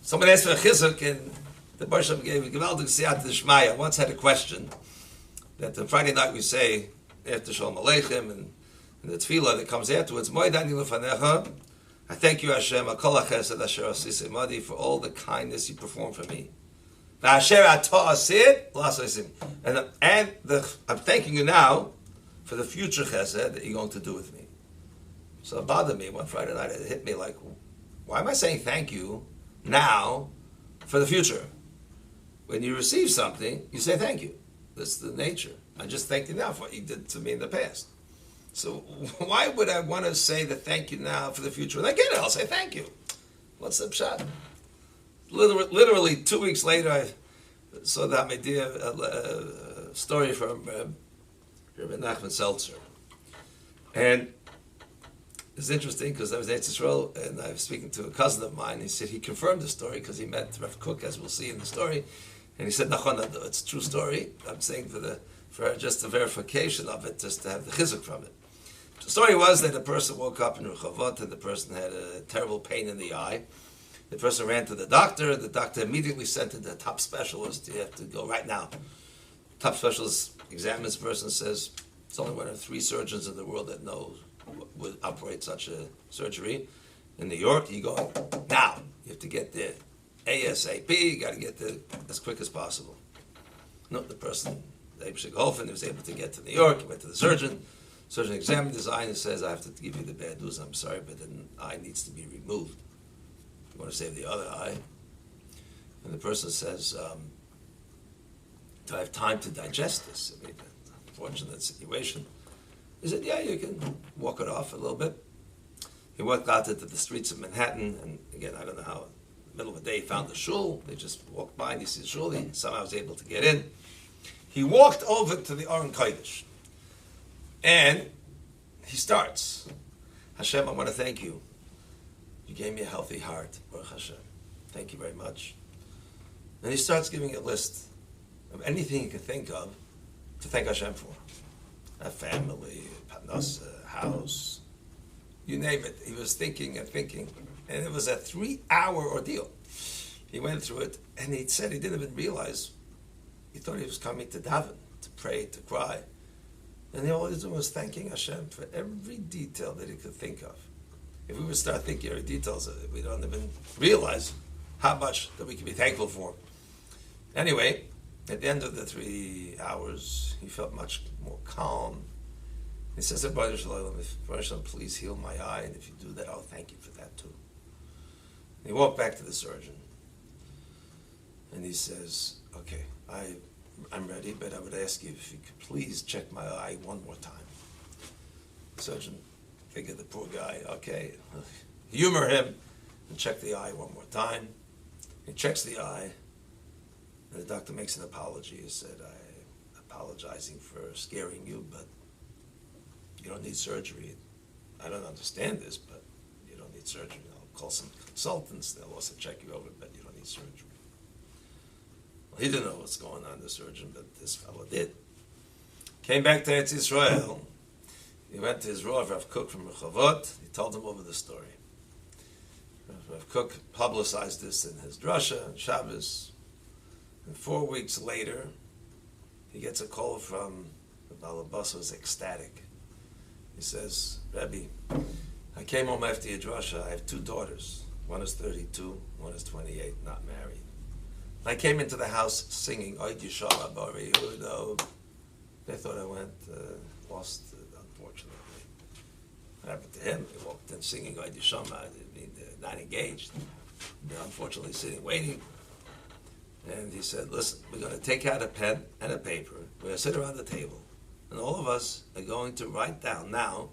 Someone asked for a chizuk, and the Baruch gave a gewaldig siyat d'shmaya. I once had a question that on Friday night we say after Shalom Aleichem and the tefillah that comes afterwards. Moedani lefanecha. I thank you, Hashem, akol hachesed asher asisei madi, for all the kindness you perform for me. V'asher atah asid l'aseisim. And I'm thanking you now for the future chesed that you're going to do with me. So it bothered me one Friday night. It hit me like, why am I saying thank you now for the future? When you receive something, you say thank you. That's the nature. I just thank you now for what you did to me in the past. So why would I want to say the thank you now for the future? When I get it, I'll say thank you. What's the pshat? Literally 2 weeks later, I saw the Hamidiya story from Rabbi Nachman Seltzer. And it's interesting because I was in Israel and I was speaking to a cousin of mine. He said he confirmed the story because he met Rav Kook, as we'll see in the story. And he said, "Nachon, it's a true story. I'm saying for just the verification of it, just to have the chizuk from it." The story was that a person woke up in Rehovot and the person had a terrible pain in the eye. The person ran to the doctor. The doctor immediately sent to the top specialist. You have to go right now. Top specialist examines the person, says, "It's only one of 3 surgeons in the world that knows would operate such a surgery. In New York, you go now. You have to get there ASAP. You got to get there as quick as possible." No, the person, Rabbi Golfin, was able to get to New York. He went to the surgeon. Surgeon examined his eye and says, "I have to give you the bad news. I'm sorry, but the eye needs to be removed. You want to save the other eye?" And the person says, "Do I have time to digest this?" I mean, unfortunate situation. He said, "Yeah, you can walk it off a little bit." He walked out into the streets of Manhattan, and again, I don't know how, in the middle of the day, he found the shul. They just walked by and he sees the shul. He somehow was able to get in. He walked over to the Aron Kodesh, and he starts, "Hashem, I want to thank you. You gave me a healthy heart, Baruch Hashem. Thank you very much." And he starts giving a list of anything he could think of to thank Hashem for. A family, parnasa, house, you name it. He was thinking and thinking, and it was a 3-hour ordeal. He went through it, and he said he didn't even realize. He thought he was coming to daven, to pray, to cry, and all he was doing was thanking Hashem for every detail that he could think of. If we would start thinking every details, we don't even realize how much that we can be thankful for. Anyway, at the end of the 3 hours, he felt much more calm. He says, "Baruch Shalom, if Baruch Shalom, please heal my eye, and if you do that, I'll thank you for that too." He walked back to the surgeon, and he says, "Okay, I'm ready, but I would ask you if you could please check my eye one more time." The surgeon figured the poor guy, okay, humor him, and check the eye one more time. He checks the eye, and the doctor makes an apology. He said, "I'm apologizing for scaring you, but you don't need surgery. I don't understand this, but you don't need surgery. I'll call some consultants. They'll also check you over, but you don't need surgery." Well, he didn't know what's going on, the surgeon, but this fellow did. Came back to Eretz Yisrael. He went to his Rav Kook from Rehovot. He told him over the story. Rav Kook publicized this in his drasha on Shabbos. And 4 weeks later, he gets a call from the Balabas, who was ecstatic. He says, "Rabbi, I came home after your drasha. I have 2 daughters. One is 32, one is 28, not married. And I came into the house singing, Oid Yishama Bari Yehuda." They thought I went lost, unfortunately. What happened to him? He walked in singing Oid Yishama. I mean, they're not engaged. They're unfortunately sitting waiting. And he said, "Listen, we're going to take out a pen and a paper. We're going to sit around the table. And all of us are going to write down now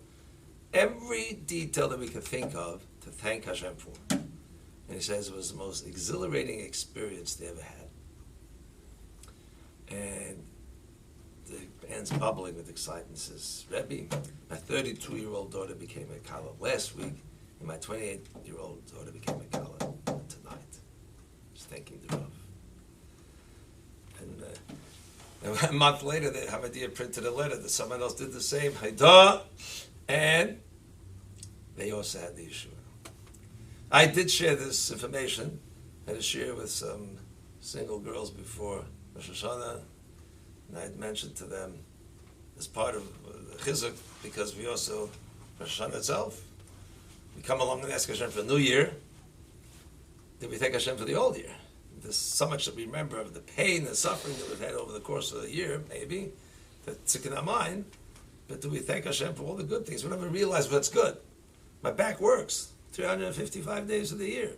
every detail that we can think of to thank Hashem for." And he says it was the most exhilarating experience they ever had. And the man's bubbling with excitement. He says, "Rebbe, my 32-year-old daughter became a Kala last week, and my 28-year-old daughter became a Kala tonight." Just thanking the Rav. And a month later, the Hamadia printed a letter that someone else did the same, Haida, and they also had the Yeshua. I did share this information. I had to share with some single girls before Rosh Hashanah, and I had mentioned to them as part of the chizuk, because we also, Rosh Hashanah itself, we come along and ask Hashem for the new year. Did we thank Hashem for the old year? There's so much that we remember of the pain and suffering that we've had over the course of the year, maybe, that's in our mind. But do we thank Hashem for all the good things? We never realize what's good. My back works 355 days of the year.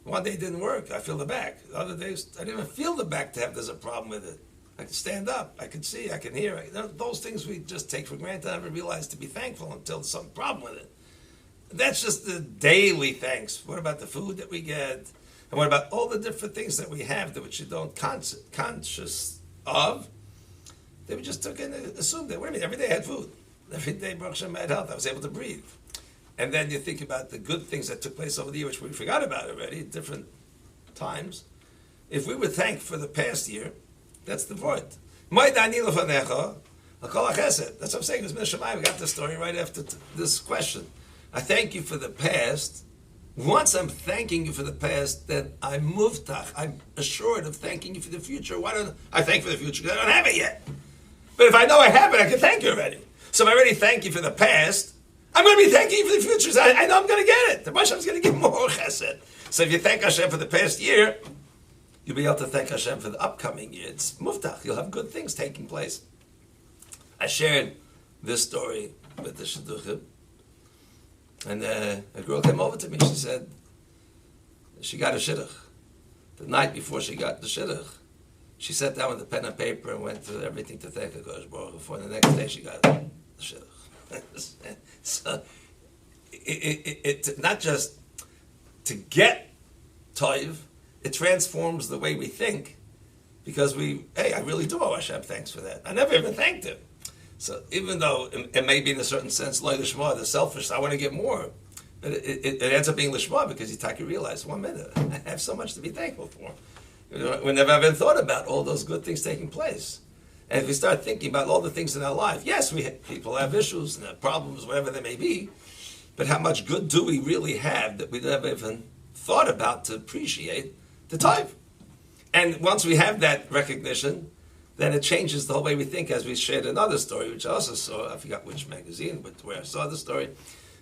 One day it didn't work, I feel the back. The other days, I didn't even feel the back to have there's a problem with it. I can stand up, I can see, I can hear. Those things we just take for granted. I never realize to be thankful until there's some problem with it. That's just the daily thanks. What about the food that we get? And what about all the different things that we have that which you don't conscious of? That we just took and assumed that, wait a minute, every day I had food. Every day, Baruch Hashem, I had health. I was able to breathe. And then you think about the good things that took place over the year, which we forgot about already at different times. If we were thanked for the past year, that's the point. That's what I'm saying. We got this story right after this question. I thank you for the past. Once I'm thanking you for the past, then I'm muftach. I'm assured of thanking you for the future. Why don't I thank for the future? Because I don't have it yet. But if I know I have it, I can thank you already. So if I already thank you for the past, I'm going to be thanking you for the future. So I know I'm going to get it. The Baruch Hashem's going to give more chesed. So if you thank Hashem for the past year, you'll be able to thank Hashem for the upcoming year. It's muftach. You'll have good things taking place. I shared this story with the shidduchim. And a girl came over to me. She said she got a shidduch. The night before she got the shidduch, she sat down with a pen and paper and went through everything to thank HaKadosh Baruch Hu for. And the next day she got the shidduch. So it's not just to get toiv, it transforms the way we think, because I really do owe Hashem thanks for that. I never even thanked him. So even though it may be in a certain sense like lishma, the selfish, I want to get more, but it ends up being lishma because you realize, 1 minute, I have so much to be thankful for. We never even thought about all those good things taking place. And if we start thinking about all the things in our life, yes, people have issues and have problems, whatever they may be, but how much good do we really have that we never even thought about to appreciate the time? And once we have that recognition, then it changes the whole way we think, as we shared another story, which I also saw, I forgot which magazine, but where I saw the story,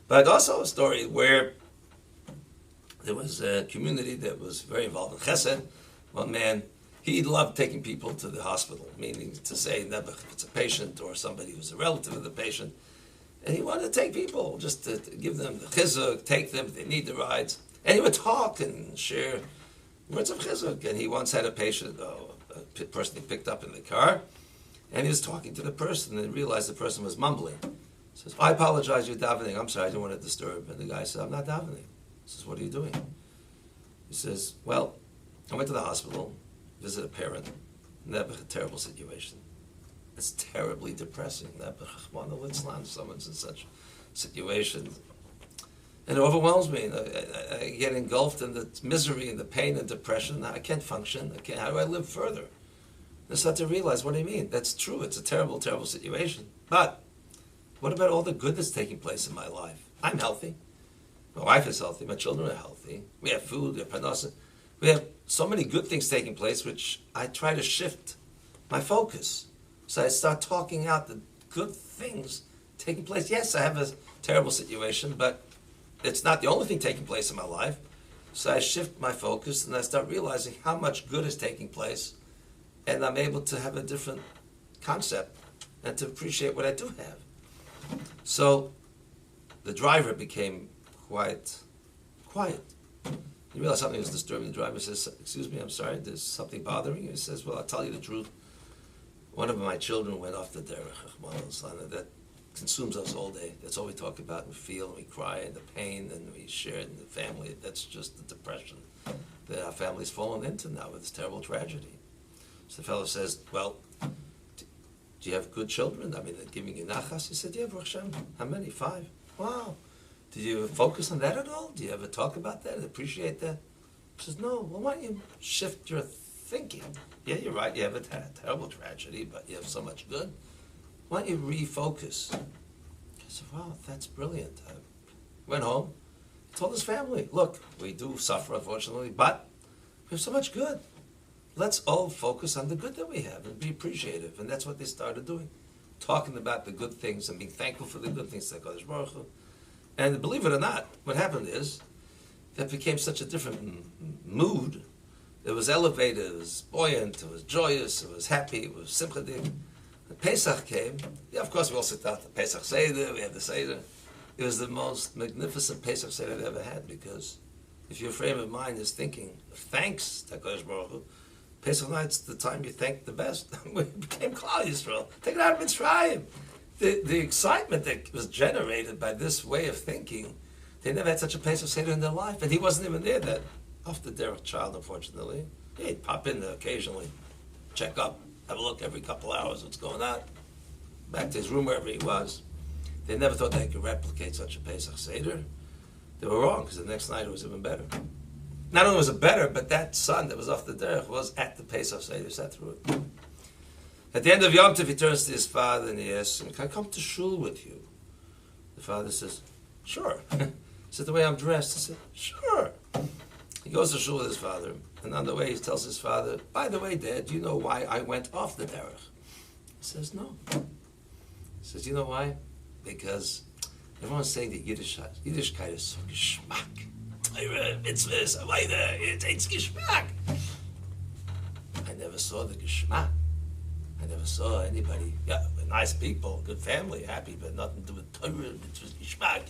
but also a story where there was a community that was very involved in chesed. One man, he loved taking people to the hospital, meaning to say, never if it's a patient or somebody who's a relative of the patient, and he wanted to take people, just to give them the chizuk, take them if they need the rides, and he would talk and share words of chizuk. And he once had a patient, a person he picked up in the car, and he was talking to the person and realized the person was mumbling. He says, I apologize, you're davening. I'm sorry, I didn't want to disturb. And the guy said, I'm not davening. He says, what are you doing? He says, well, I went to the hospital, visit a parent, never a terrible situation. It's terribly depressing. Someone's in such situation. And it overwhelms me. I get engulfed in the misery and the pain and depression. I can't function. How do I live further? I start to realize, what do you mean? That's true. It's a terrible, terrible situation. But what about all the good that's taking place in my life? I'm healthy. My wife is healthy. My children are healthy. We have food. We have panasa. We have so many good things taking place, which I try to shift my focus. So I start talking out the good things taking place. Yes, I have a terrible situation, but it's not the only thing taking place in my life. So I shift my focus and I start realizing how much good is taking place, and I'm able to have a different concept and to appreciate what I do have. So the driver became quite quiet. He realized something was disturbing the driver. He says, excuse me, I'm sorry, there's something bothering you? He says, well, I'll tell you the truth. One of my children went off the derech, that consumes us all day. That's all we talk about and feel, and we cry, and the pain, and we share it in the family. That's just the depression that our family's fallen into now with this terrible tragedy. So the fellow says, well, do you have good children? I mean, they're giving you nachas? He said, yeah, Baruch Hashem. How many? 5. Wow. Did you focus on that at all? Do you ever talk about that and appreciate that? He says, no. Well, why don't you shift your thinking? Yeah, you're right. You have a terrible tragedy, but you have so much good. Why don't you refocus? I said, wow, that's brilliant. I went home, told his family, look, we do suffer, unfortunately, but we have so much good. Let's all focus on the good that we have and be appreciative. And that's what they started doing. Talking about the good things and being thankful for the good things that Kodesh Baruch Hu. And believe it or not, what happened is, that became such a different mood. It was elevated, it was buoyant, it was joyous, it was happy, it was simchadik. When Pesach came, yeah, of course we all sit down at the Pesach Seder, we had the Seder. It was the most magnificent Pesach Seder I've ever had, because if your frame of mind is thinking, thanks to HaKadosh Baruch Hu, Pesach night's the time you thank the best. We became Klal Yisrael. Take it out of Mitzrayim. The excitement that was generated by this way of thinking, they never had such a Pesach Seder in their life, and he wasn't even there. That off the derech child, unfortunately. He'd pop in there occasionally, check up, have a look every couple hours, what's going on. Back to his room, wherever he was. They never thought they could replicate such a Pesach Seder. They were wrong, because the next night it was even better. Not only was it better, but that son that was off the derech was at the Pesach Seder, sat through it. At the end of Yom Tov, he turns to his father and he asks him, can I come to shul with you? The father says, sure. He said, the way I'm dressed? He said, sure. He goes to shul with his father, and on the way he tells his father, by the way, Dad, do you know why I went off the derech? He says, no. He says, you know why? Because everyone's saying that Yiddishkeit is so geschmack. Mitzvahs, it's geschmack. I never saw the geschmack. I never saw anybody, nice people, good family, happy, but nothing to do with Torah, mitzvahs, geschmack.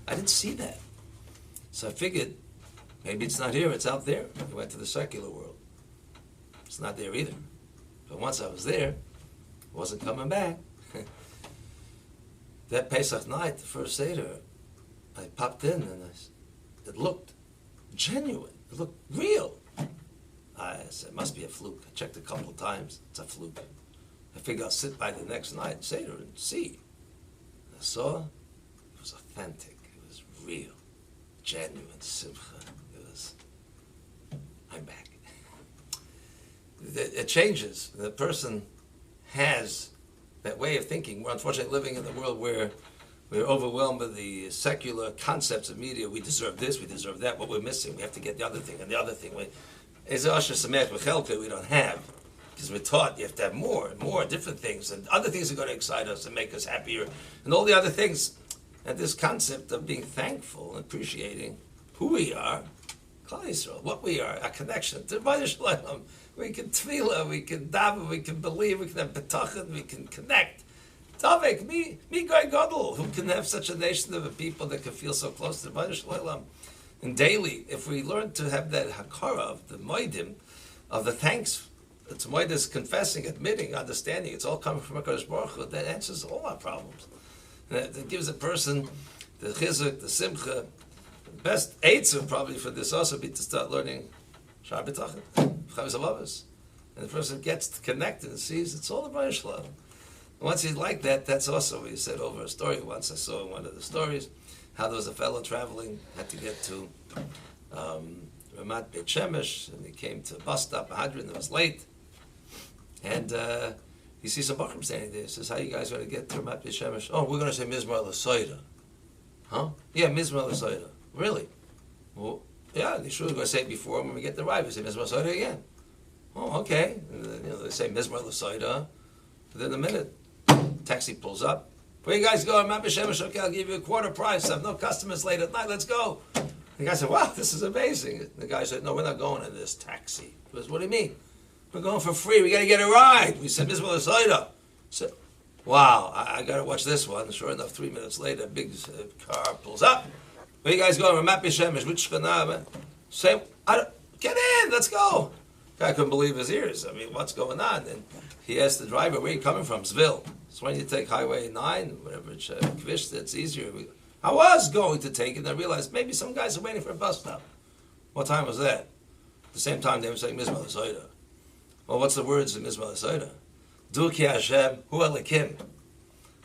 I didn't see that. So I figured, maybe it's not here, it's out there. I went to the secular world. It's not there either. But once I was there, I wasn't coming back. That Pesach night, the first Seder, I popped in and it looked genuine. It looked real. I said, it must be a fluke. I checked a couple of times. It's a fluke. I figured I'll sit by the next night, Seder, and see. I saw it was authentic. It was real. Genuine simcha. It was, I'm back. It changes. The person has that way of thinking. We're unfortunately living in a world where we're overwhelmed by the secular concepts of media. We deserve this, we deserve that. What we're missing, we have to get the other thing and the other thing. As Asher Samech Bechelka, we don't have. Because we're taught you have to have more and more different things. And other things are going to excite us and make us happier. And all the other things. And this concept of being thankful and appreciating who we are, Klal Yisrael, what we are, our connection to Rabbi Shalom. We can tefillah, we can daven, we can believe, we can have betachon, we can connect. Tavek, me Goy Gadol, who can have such a nation of people that can feel so close to Rabbi Shalom. And daily, if we learn to have that hakara of the moedim, of the thanks, it's moedim confessing, admitting, understanding, it's all coming from HaKadosh Baruch Hu, that answers all our problems. And it gives a person the chizuk, the simcha. The best eitzah probably for this also be to start learning Shar B'tachon, Chavis Alavos. And the person gets connected and sees it's all the Rabbi Shalom. And once he's like that, that's also, he said over a story once, I saw in one of the stories, how there was a fellow traveling, had to get to Ramat Beit Shemesh, and he came to a bus stop, 100, and it was late. And he sees some Bachram standing there. He says, how you guys going to get to Ramat Beit Shemesh? Oh, we're going to say Mizmor L'Soida. Huh? Yeah, Mizmor L'Soida. Really? Well, yeah, they sure going to say it before when we get the ride. We say Mizmor L'Soida again. Oh, okay. And then, they say Mizmor L'Soida. Within a minute, taxi pulls up. Where you guys going? Ramat Beit Shemesh. Okay, I'll give you a quarter price. I have no customers late at night. Let's go. The guy said, wow, this is amazing. The guy said, no, we're not going in this taxi. He goes, what do you mean? We're going for free. We got to get a ride. We said, Mizmor L'Soida. So, wow, I got to watch this one. Sure enough, 3 minutes later, a big car pulls up. Where you guys going? Ramat Beit Shemesh. Which shchana? Say, get in. Let's go. The guy couldn't believe his ears. I mean, what's going on? And he asked the driver, where are you coming from? Zville. So when you take Highway 9, whatever it's Kvish, it's easier. I was going to take it, and I realized maybe some guys are waiting for a bus stop. What time was that? At the same time, they were saying Mizmor L'Soida. Well, what's the words of Mizmor L'Soida? Du ki Hashem, hu elikim,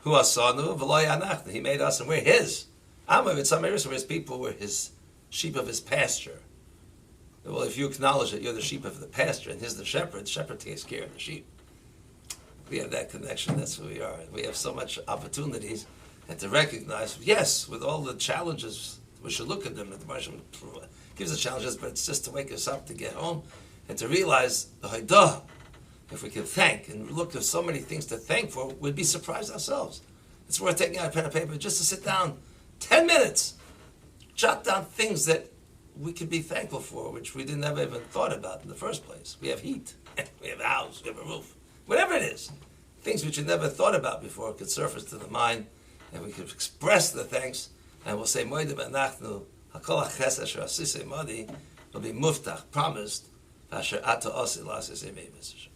hu asanu, v'lo yanachnu. He made us, and we're His. In some areas where His people were His sheep of His pasture. Well, if you acknowledge that you're the sheep of the pasture, and He's the shepherd takes care of the sheep. We have that connection, that's who we are. We have so much opportunities, and to recognize, yes, with all the challenges We should look at them. The Baruch gives us challenges, but it's just to wake us up to get home and to realize the Haidah. If we could thank and look at so many things to thank for, we'd be surprised ourselves. It's worth taking out a pen and paper just to sit down 10 minutes, jot down things that we could be thankful for, which we didn't ever even thought about in the first place. We have heat, we have a house, we have a roof, whatever it is. Things which we never thought about before could surface to the mind, and we could express the thanks, and we'll say, Moed Benachnu, Hakol HaChesed Asher Asisei Madi, will be muftach, promised, Asher Ata Osi Lasisei Meibes.